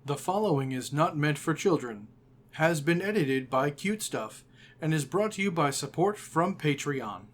The following is not meant for children, has been edited by Cute Stuff, and is brought to you by support from Patreon.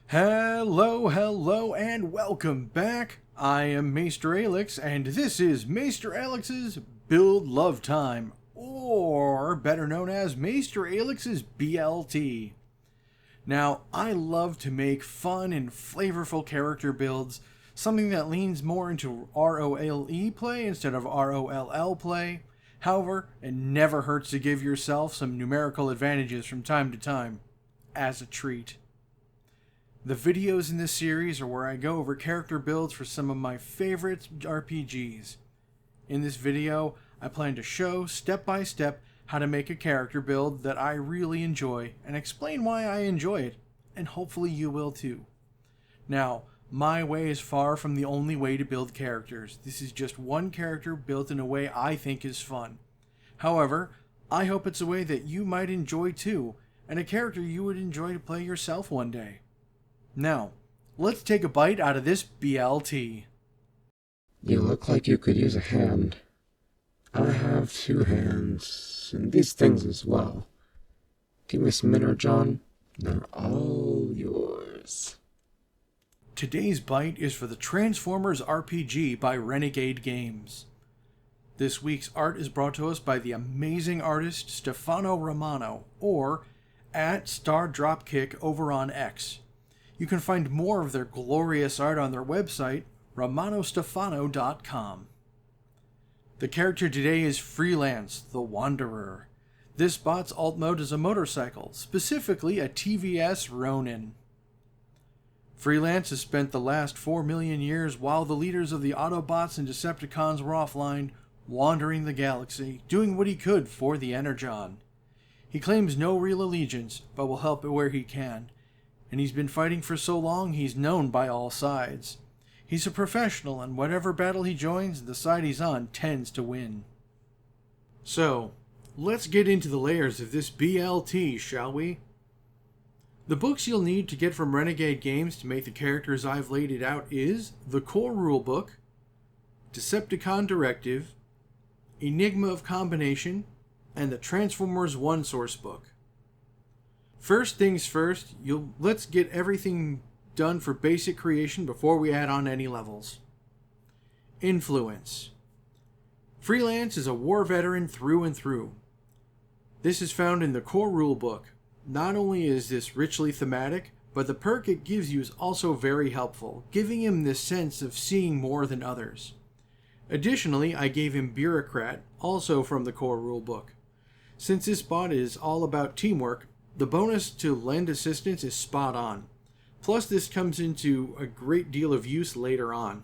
Hello, and welcome back. I am MaesterAelix, and this is MaesterAelix's Build Love Time, or better known as MaesterAelix's BLT. Now, I love to make fun and flavorful character builds, something that leans more into ROLE play instead of ROLL play. However, it never hurts to give yourself some numerical advantages from time to time, as a treat. The videos in this series are where I go over character builds for some of my favorite RPGs. In this video, I plan to show step by step how to make a character build that I really enjoy and explain why I enjoy it, and hopefully you will too. Now, my way is far from the only way to build characters. This is just one character built in a way I think is fun. However, I hope it's a way that you might enjoy too, and a character you would enjoy to play yourself one day. Now, let's take a bite out of this BLT. You look like you could use a hand. I have 2 hands, and these things as well. Give me some John. They're all yours. Today's bite is for the Transformers RPG by Renegade Games. This week's art is brought to us by the amazing artist Stefano Romano, or at StarDropKick over on X. You can find more of their glorious art on their website, romanostefano.com. The character today is Freelance, the Wanderer. This bot's alt mode is a motorcycle, specifically a TVS Ronin. Freelance has spent the last 4 million years while the leaders of the Autobots and Decepticons were offline, wandering the galaxy, doing what he could for the Energon. He claims no real allegiance, but will help where he can. And he's been fighting for so long he's known by all sides. He's a professional, and whatever battle he joins, the side he's on tends to win. So, let's get into the layers of this BLT, shall we? The books you'll need to get from Renegade Games to make the characters I've laid it out is the Core Rulebook, Decepticon Directive, Enigma of Combination, and the Transformers 1 Sourcebook. First things first, let's get everything done for basic creation before we add on any levels. Influence. Freelance is a war veteran through and through. This is found in the Core Rulebook. Not only is this richly thematic, but the perk it gives you is also very helpful, giving him this sense of seeing more than others. Additionally, I gave him Bureaucrat, also from the Core Rulebook. Since this bot is all about teamwork, the bonus to lend assistance is spot on. Plus, this comes into a great deal of use later on.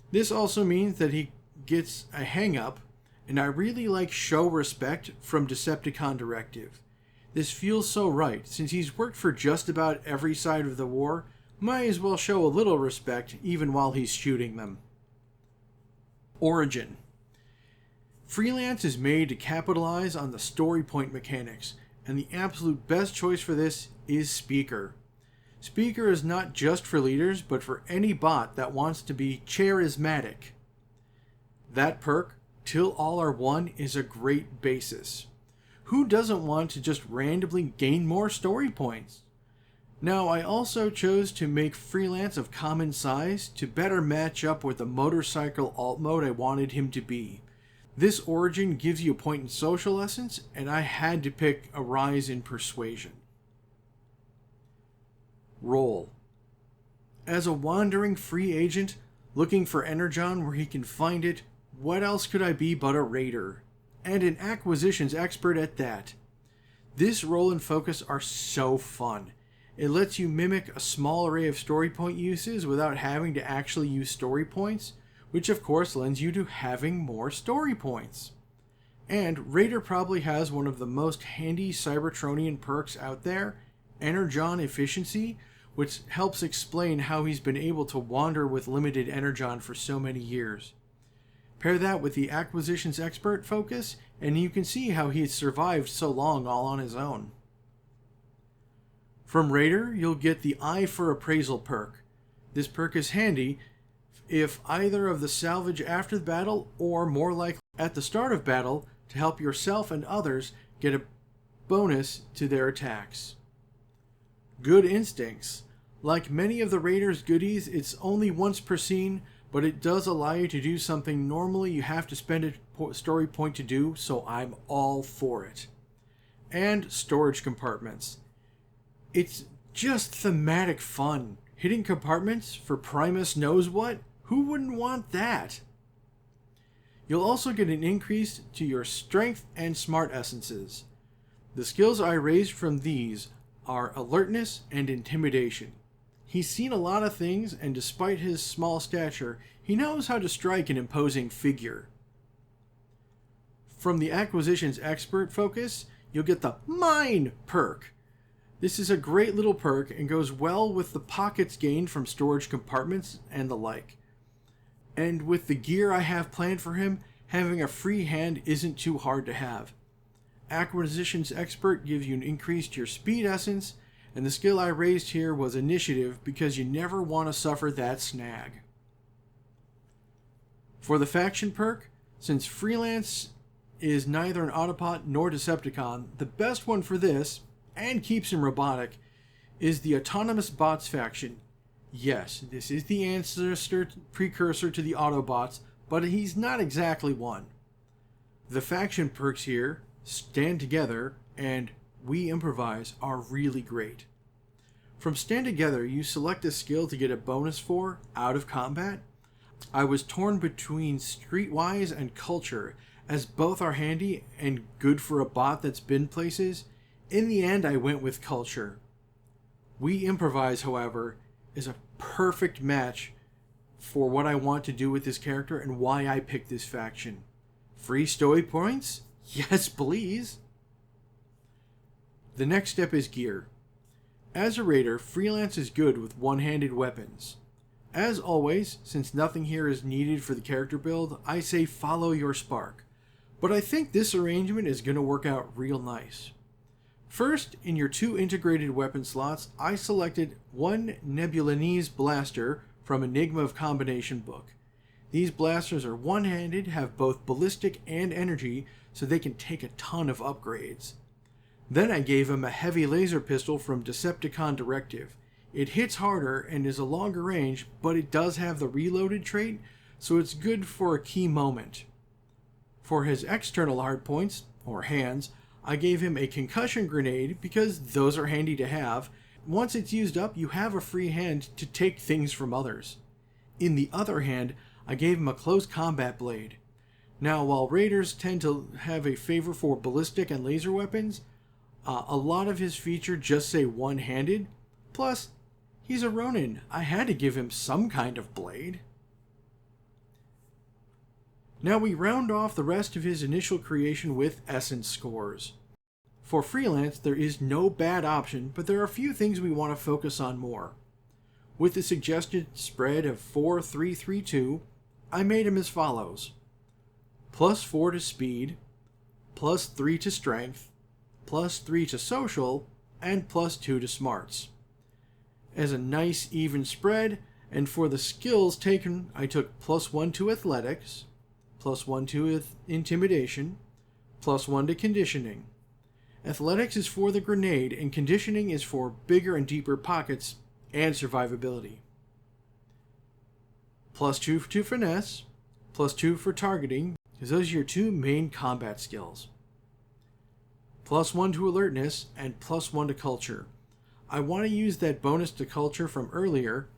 This also means that he gets a hang-up, and I really like Show Respect from Decepticon Directive. This feels so right, since he's worked for just about every side of the war, might as well show a little respect even while he's shooting them. Origin. Freelance is made to capitalize on the story point mechanics, and the absolute best choice for this is Speaker. Speaker is not just for leaders, but for any bot that wants to be charismatic. That perk, Till All Are One, is a great basis. Who doesn't want to just randomly gain more story points? Now, I also chose to make Freelance of common size to better match up with the motorcycle alt mode I wanted him to be. This origin gives you a point in social essence, and I had to pick a rise in persuasion. Role. As a wandering free agent, looking for Energon where he can find it, what else could I be but a raider? And an acquisitions expert at that. This role and focus are so fun. It lets you mimic a small array of story point uses without having to actually use story points, which of course lends you to having more story points. And Raider probably has one of the most handy Cybertronian perks out there, Energon Efficiency, which helps explain how he's been able to wander with limited Energon for so many years. Pair that with the Acquisitions Expert focus, and you can see how he has survived so long all on his own. From Raider, you'll get the Eye for Appraisal perk. This perk is handy if either of the salvage after the battle, or more likely at the start of battle, to help yourself and others get a bonus to their attacks. Good Instincts. Like many of the Raider's goodies, it's only once per scene, but it does allow you to do something normally you have to spend a story point to do, so I'm all for it. And Storage Compartments. It's just thematic fun. Hidden compartments for Primus knows what? Who wouldn't want that? You'll also get an increase to your strength and smart essences. The skills I raised from these are alertness and intimidation. He's seen a lot of things, and despite his small stature, he knows how to strike an imposing figure. From the Acquisitions Expert focus, you'll get the Mine perk. This is a great little perk and goes well with the pockets gained from storage compartments and the like. And with the gear I have planned for him, having a free hand isn't too hard to have. Acquisitions Expert gives you an increase to your speed essence, and the skill I raised here was Initiative because you never want to suffer that snag. For the faction perk, since Freelance is neither an Autobot nor Decepticon, the best one for this, and keeps him robotic, is the Autonomous Bots faction. Yes, this is the ancestor precursor to the Autobots, but he's not exactly one. The faction perks here, Stand Together, and We Improvise are really great. From Stand Together, you select a skill to get a bonus for out of combat. I was torn between Streetwise and Culture, as both are handy and good for a bot that's been places. In the end, I went with Culture. We Improvise, however, is a perfect match for what I want to do with this character and why I picked this faction. Free story points? Yes, please. The next step is gear. As a raider, Freelance is good with one-handed weapons. As always, since nothing here is needed for the character build, I say follow your spark. But I think this arrangement is going to work out real nice. First, in your 2 integrated weapon slots, I selected one Nebulanese blaster from Enigma of Combination book. These blasters are one-handed, have both ballistic and energy, so they can take a ton of upgrades. Then I gave him a heavy laser pistol from Decepticon Directive. It hits harder and is a longer range, but it does have the reloaded trait, so it's good for a key moment. For his external hardpoints, or hands, I gave him a concussion grenade because those are handy to have. Once it's used up, you have a free hand to take things from others. In the other hand, I gave him a close combat blade. Now, while raiders tend to have a favor for ballistic and laser weapons, a lot of his features just say one-handed. Plus, he's a Ronin. I had to give him some kind of blade. Now we round off the rest of his initial creation with essence scores. For Freelance, there is no bad option, but there are a few things we want to focus on more. With the suggested spread of 4-3-3-2, I made him as follows. +4 to speed, +3 to strength, +3 to social, and +2 to smarts. As a nice even spread, and for the skills taken, I took +1 to athletics, +1 to intimidation, +1 to conditioning. Athletics is for the grenade, and conditioning is for bigger and deeper pockets and survivability. +2 to finesse, +2 for targeting, because those are your 2 main combat skills. +1 to alertness, and +1 to culture. I want to use that bonus to culture from earlier,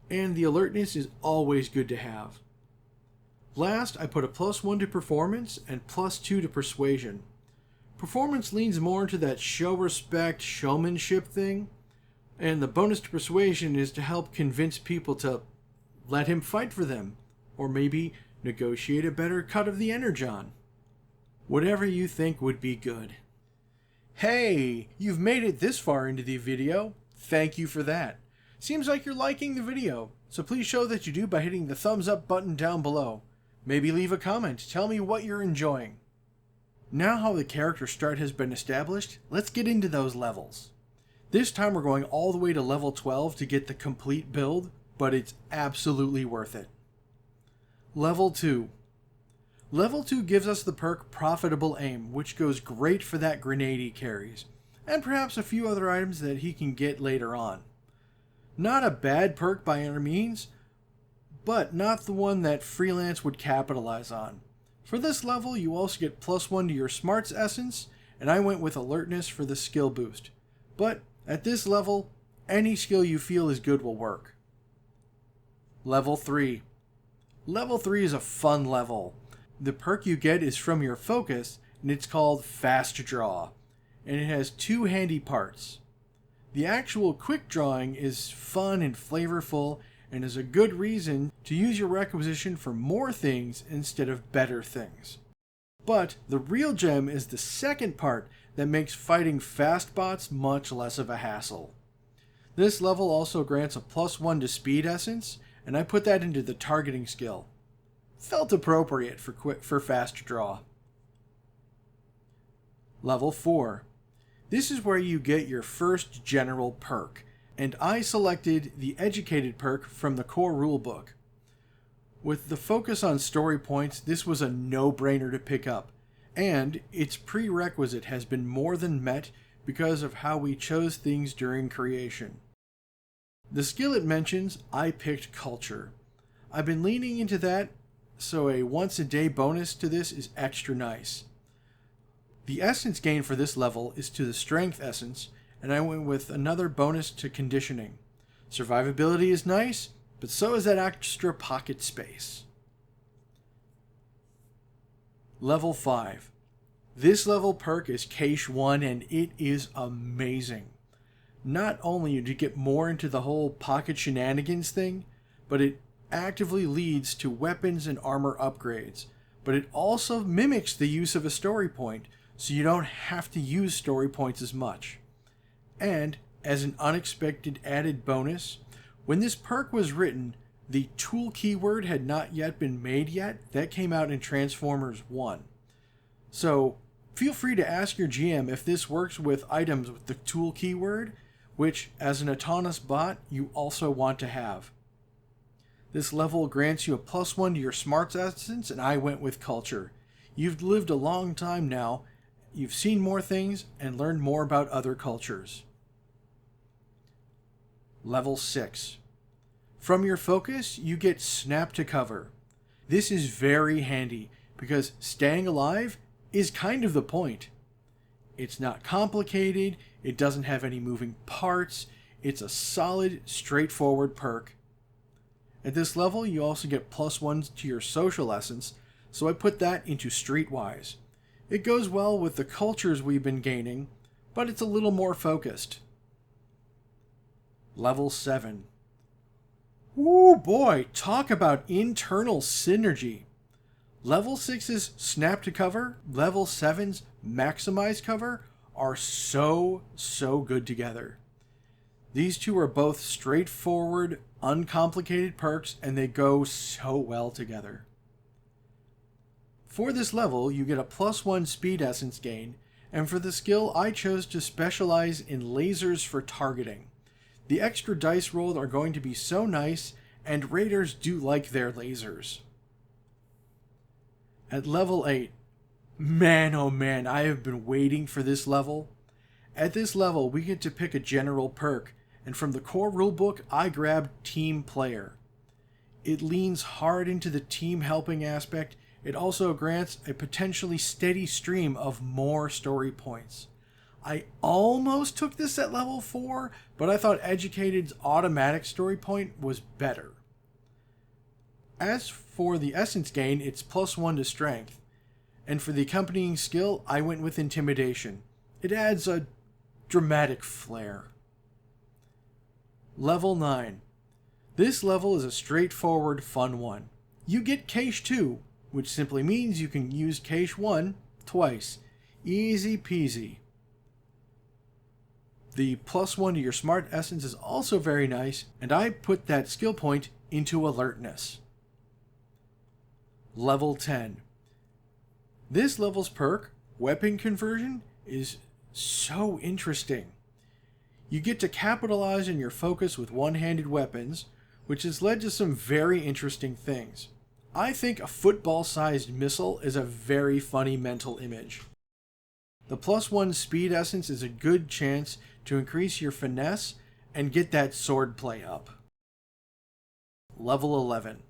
and the alertness is always good to have. Last, I put a +1 to performance and +2 to persuasion. Performance leans more into that show respect, showmanship thing, and the bonus to persuasion is to help convince people to let him fight for them, or maybe negotiate a better cut of the energon. Whatever you think would be good. Hey, you've made it this far into the video. Thank you for that. Seems like you're liking the video, so please show that you do by hitting the thumbs up button down below. Maybe leave a comment, tell me what you're enjoying. Now how the character strat has been established, let's get into those levels. This time we're going all the way to level 12 to get the complete build, but it's absolutely worth it. Level 2. Level 2 gives us the perk Profitable Aim, which goes great for that grenade he carries, and perhaps a few other items that he can get later on. Not a bad perk by any means, but not the one that Freelance would capitalize on. For this level, you also get +1 to your Smarts Essence, and I went with Alertness for the skill boost. But at this level, any skill you feel is good will work. Level 3. Level 3 is a fun level. The perk you get is from your focus, and it's called Fast Draw, and it has 2 handy parts. The actual quick drawing is fun and flavorful, and is a good reason to use your requisition for more things instead of better things. But the real gem is the second part that makes fighting fast bots much less of a hassle. This level also grants a +1 to Speed Essence, and I put that into the targeting skill. Felt appropriate for fast draw. Level 4. This is where you get your first general perk, and I selected the Educated perk from the core rulebook. With the focus on story points, this was a no-brainer to pick up, and its prerequisite has been more than met because of how we chose things during creation. The skill it mentions, I picked Culture. I've been leaning into that, so a once-a-day bonus to this is extra nice. The essence gain for this level is to the Strength Essence, and I went with another bonus to Conditioning. Survivability is nice, but so is that extra pocket space. Level 5. This level perk is Cache 1, and it is amazing. Not only do you get more into the whole pocket shenanigans thing, but it actively leads to weapons and armor upgrades, but it also mimics the use of a story point, so you don't have to use story points as much. And, as an unexpected added bonus, when this perk was written, the tool keyword had not yet been made yet. That came out in Transformers 1. So, feel free to ask your GM if this works with items with the tool keyword, which, as an autonomous bot, you also want to have. This level grants you a +1 to your Smarts Essence, and I went with Culture. You've lived a long time now, you've seen more things, and learned more about other cultures. Level 6. From your focus, you get Snap to Cover. This is very handy, because staying alive is kind of the point. It's not complicated, it doesn't have any moving parts, it's a solid, straightforward perk. At this level, you also get +1 to your Social Essence, so I put that into Streetwise. It goes well with the cultures we've been gaining, but it's a little more focused. Level 7. Ooh boy, talk about internal synergy. Level 6's Snap to Cover, Level 7's Maximize Cover are so good together. These two are both straightforward, uncomplicated perks, and they go so well together. For this level, you get a +1 Speed Essence gain, and for the skill, I chose to specialize in lasers for targeting. The extra dice rolled are going to be so nice, and raiders do like their lasers. At level 8, man oh man, I have been waiting for this level. At this level, we get to pick a general perk, and from the core rulebook, I grabbed Team Player. It leans hard into the team helping aspect. It also grants a potentially steady stream of more story points. I almost took this at level 4, but I thought Educated's automatic story point was better. As for the essence gain, it's +1 to Strength, and for the accompanying skill, I went with Intimidation. It adds a dramatic flair. Level 9. This level is a straightforward, fun one. You get Cache 2, which simply means you can use Cache 1 twice. Easy peasy. The +1 to your Smart Essence is also very nice, and I put that skill point into Alertness. Level 10. This level's perk, weapon conversion is so interesting. You get to capitalize on your focus with one-handed weapons, which has led to some very interesting things. I think a football-sized missile is a very funny mental image. The +1 speed essence is a good chance to increase your finesse and get that sword play up. Level 11.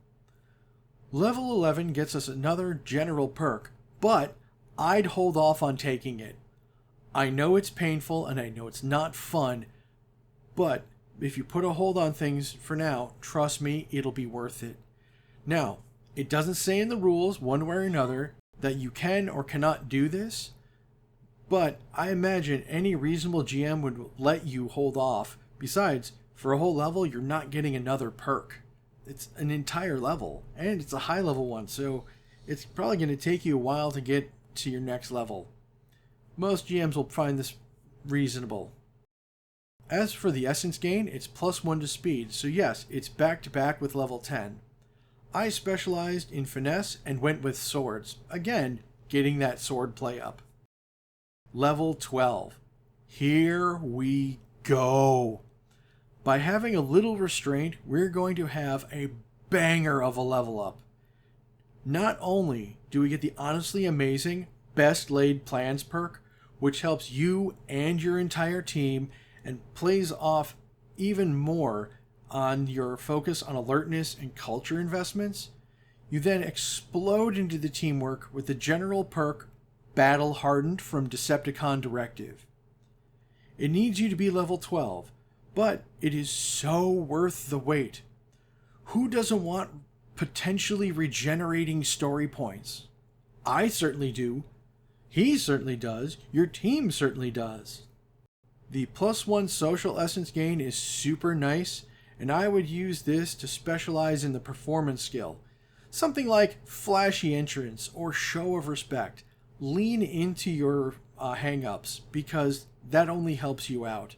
Level 11 gets us another general perk, but I'd hold off on taking it. I know it's painful and I know it's not fun, but if you put a hold on things for now, trust me, it'll be worth it. Now, it doesn't say in the rules, one way or another, that you can or cannot do this, but I imagine any reasonable GM would let you hold off. Besides, for a whole level, you're not getting another perk. It's an entire level, and it's a high level one, so it's probably going to take you a while to get to your next level. Most GMs will find this reasonable. As for the essence gain, it's +1 to speed, so yes, it's back to back with level 10. I specialized in finesse and went with swords, again, getting that sword play up. Level 12. Here we go. By having a little restraint, we're going to have a banger of a level up. Not only do we get the honestly amazing Best Laid Plans perk, which helps you and your entire team and plays off even more on your focus on alertness and culture investments, you then explode into the teamwork with the general perk Battle Hardened from Decepticon Directive. It needs you to be level 12, but it is so worth the wait. Who doesn't want potentially regenerating story points? I certainly do. He certainly does. Your team certainly does. The +1 social essence gain is super nice, and I would use this to specialize in the performance skill. Something like flashy entrance or show of respect. Lean into your hang-ups, because that only helps you out.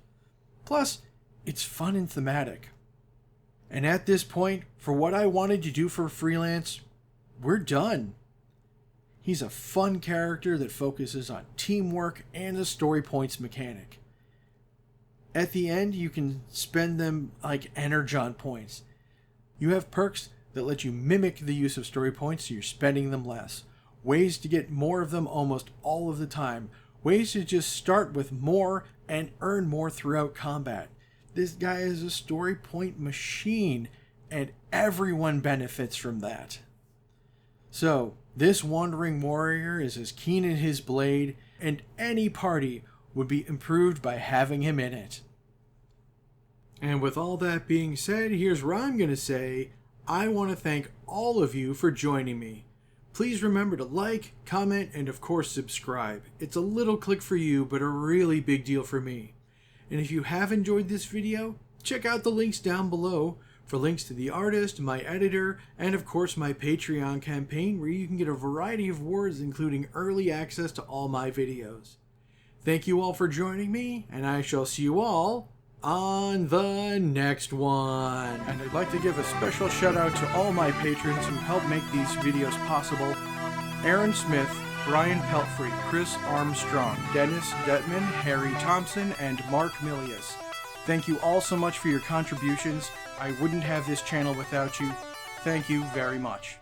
Plus, it's fun and thematic. And at this point, for what I wanted to do for Freelance, we're done. He's a fun character that focuses on teamwork and the story points mechanic. At the end, you can spend them like Energon points. You have perks that let you mimic the use of story points, so you're spending them less. Ways to get more of them almost all of the time. Ways to just start with more and earn more throughout combat. This guy is a story point machine, and everyone benefits from that. So, this wandering warrior is as keen in his blade, and any party would be improved by having him in it. And with all that being said, here's what I'm going to say. I want to thank all of you for joining me. Please remember to like, comment, and of course subscribe. It's a little click for you, but a really big deal for me. And if you have enjoyed this video, check out the links down below for links to the artist, my editor, and of course my Patreon campaign where you can get a variety of awards including early access to all my videos. Thank you all for joining me, and I shall see you all on the next one. And I'd like to give a special shout out to all my patrons who help make these videos possible. Aaron Smith, Brian Pelfrey, Chris Armstrong, Dennis Detman, Harry Thompson, and Mark Milius. Thank you all so much for your contributions. I wouldn't have this channel without you. Thank you very much.